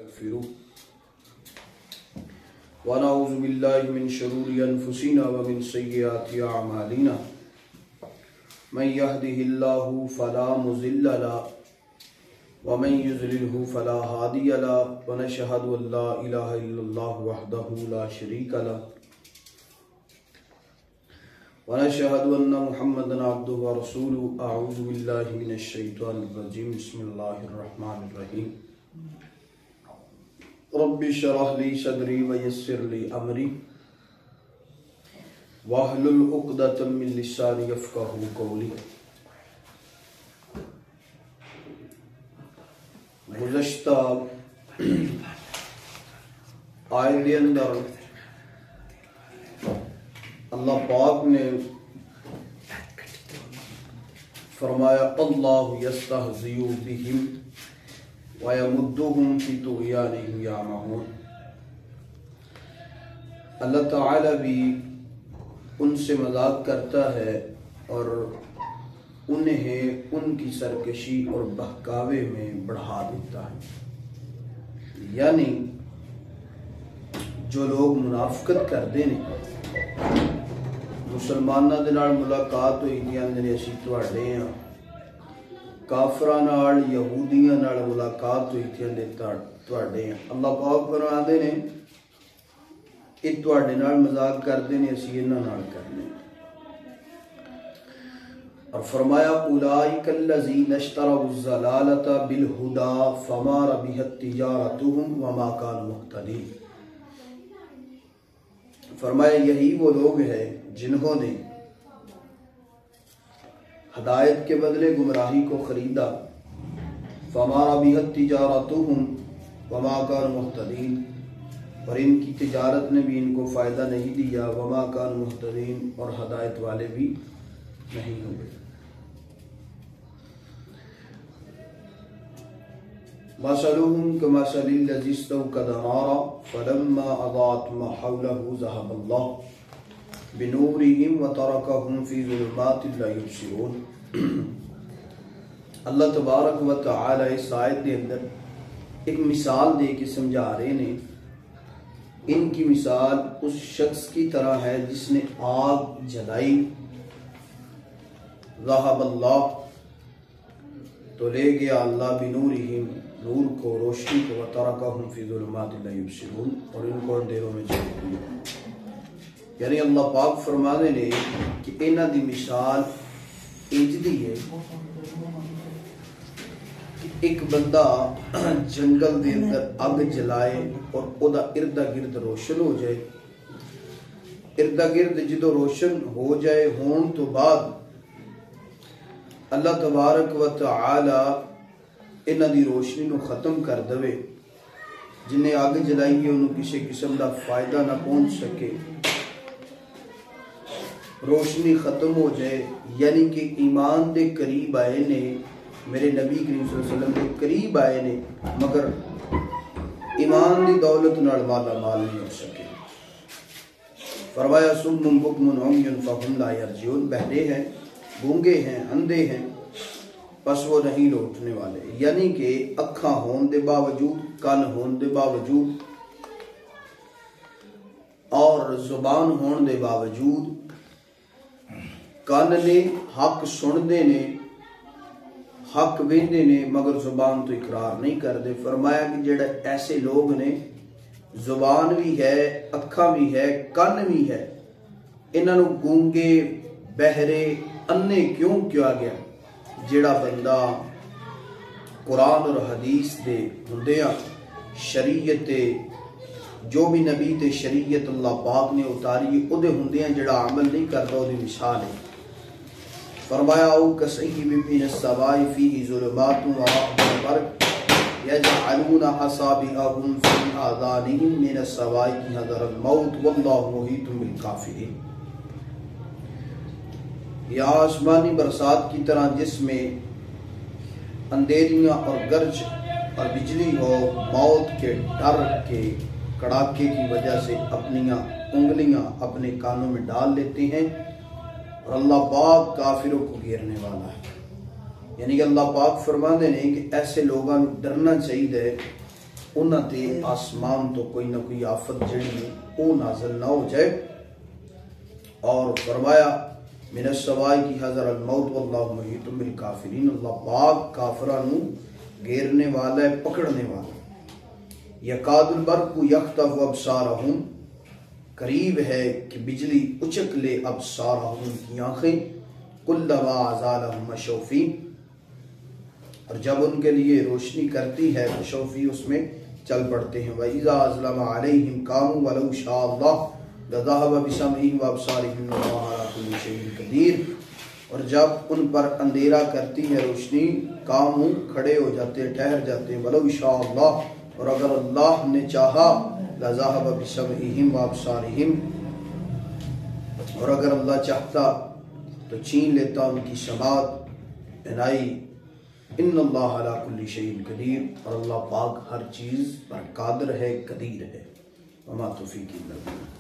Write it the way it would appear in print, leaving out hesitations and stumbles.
ونستغفره ونعوذ بالله من شرور أنفسنا ومن سيئات أعمالنا من يهده الله فلا مضل له ومن يضلله فلا هادي له ونشهد أن لا إله إلا الله وحده لا شريك له ونشهد أن محمدا عبده ورسوله أعوذ بالله من الشيطان الرجيم بسم الله الرحمن الرحيم رب اشرح لي صدري ويسر لي أمري واحلل عقدة من لساني يفقهوا قولي گزشتہ آیت کے اندر اللہ پاک نے فرمایا اللہ یستہزئ بہم ویمدہم فی طغیانہم یعمہون، اللہ تعالی بھی ان سے مذاق کرتا ہے اور انہیں ان کی سرکشی اور بہکاوے میں بڑھا دیتا ہے۔ یعنی جو لوگ منافقت کرتے ہیں، مسلمانوں دے نال ملاقات ہوئی دی اندر اسی تواڈے ہاں، کافراں نال یہودیاں نال ملاقات ہوئی تھی اندر تواڈے ہاں۔ اللہ پاک فرماندے نے کہ تواڈے نال مذاق کردے نے، اسی انہاں نال کرنے۔ اور فرمایا اولئک الذین اشتروا الضلالۃ بالہدی فما ربحت تجارتہم وما کانوا مہتدین، فرمایا یہی وہ لوگ ہیں جنہوں نے ہدایت کے بدلے گمراہی کو خریدا، فما ربحت تجارتہم وما کانوا مہتدین، اور ان کی تجارت نے بھی ان کو فائدہ نہیں دیا، وما کانوا مہتدین، اور ہدایت والے بھی نہیں ہوئے۔ مثلهم كمثل الذي استوقد نارا فلما أضاءت ما حوله ذهب الله بنورهم وتركهم في ظلمات لا يبصرون۔ اللہ تبارک و تعالی اس آیت کے اندر ایک مثال دے کے سمجھا رہے ہیں۔ ان کی مثال اس شخص کی طرح ہے جس نے آگ جلائی، ذهب اللہ، تو لے گیا اللہ بنورہم، نور کو، روشنی کو، وترکہم فی ظلمات لا یبصرون، اور ان کو اندھیروں میں چھوڑ دیا۔ یعنی اللہ پاک فرمانے نے کہ انہاں دی مثال انج دی ہے کہ ایک بندہ جنگل دے اندر اگ جلائے اور او دا ارد گرد روشن ہو جائے، ارد گرد جدو روشن ہو جائے ہون تو بعد اللہ تبارک و تعالی انہاں دی روشنی نو ختم کر دوے، جنہیں آگ جلائی ہے انہوں کسی قسم دا فائدہ نہ پہنچ سکے، روشنی ختم ہو جائے۔ یعنی کہ ایمان دے قریب آئے نے، میرے نبی کریم صلی اللہ علیہ وسلم دے قریب آئے نے، مگر ایمان دی دولت نال مالا مال نہیں ہو سکے۔ فرمایا صم بکم عمی فہم لا یرجعون، بہرے ہیں، گونگے ہیں، اندھے ہیں، پس وہ نہیں لوٹنے والے۔ یعنی کہ اکھاں ہون دے باوجود، کان ہون دے باوجود، اور زبان ہون دے باوجود، کان نے حق سندے نے، حق ویندے نے، مگر زبان تو اقرار نہیں کردے۔ فرمایا کہ جڑے ایسے لوگ نے، زبان بھی ہے، اکھاں بھی ہے، کان بھی ہے، انہاں نو گونگے، بہرے، انے کیوں کیا گیا؟ جڑا بندہ قرآن اور حدیث دے ہندیاں، شریعت جو بھی نبی تے شریعت اللہ پاک نے اتاری او دے ہندیاں جڑا عمل نہیں کرتا، او دی مثال ہے۔ فرمایا او کصیب من السماء فیہ ظلمات ورعد وبرق یجعلون اصابعهم فی آذانہم من الصواعق حذر الموت واللہ محیط بالکافرین۔ یا آسمانی برسات کی طرح جس میں اندھیریاں اور گرج اور بجلی ہو، موت کے ڈر کے کڑاکے کی وجہ سے اپنی انگلیاں اپنے کانوں میں ڈال لیتے ہیں، اور اللہ پاک کافروں کو گھیرنے والا ہے۔ یعنی کہ اللہ پاک فرماندے نے کہ ایسے لوگوں ڈرنا چاہیے انہاں تے آسمان تو کوئی نہ کوئی آفت جڑی ہے وہ نازل نہ ہو جائے. اور فرمایا من السماء کی حضر الموت واللہ محیط بالکافرین، اللہ پاک کافرانو گھیرنے والا ہے، پکڑنے والا. یکاد البرق یخطف ابصارہم، قریب ہے کہ بجلی اچک لے ابصارہم، ان کی آنکھیں. کلما ازالہم مشوا فیہ، اور جب ان کے لیے روشنی کرتی ہے مشوا فیہ اس میں چل پڑتے ہیں. وَإِذَا أَظْلَمَ عَلَيْهِمْ قَامُوا وَلَوْ شَاءَ اللَّهُ لَذَهَبَ بِسَمْعِهِمْ وَأَبْصَارِهِمْ إِنَّ اللَّهَ عَلَىٰ كُلِّ شَيْءٍ قَدِيرٌ. اور جب ان پر اندھیرا کرتی ہے روشنی، قاموا کھڑے ہو جاتے ہیں، ٹھہر جاتے ہیں. وَلَوْ شَاءَ اللَّهُ، اور اگر اللہ نے چاہا، لَذَهَبَ بِسَمْعِهِمْ وَأَبْصَارِهِمْ، اور اگر اللہ چاہتا تو چھین لیتا ان کی سماعت، بینائی. ان اللہ علی کل شیء قدیر، اور اللہ پاک ہر چیز پر قادر ہے، قدیر ہے. وما توفیقی الا باللہ.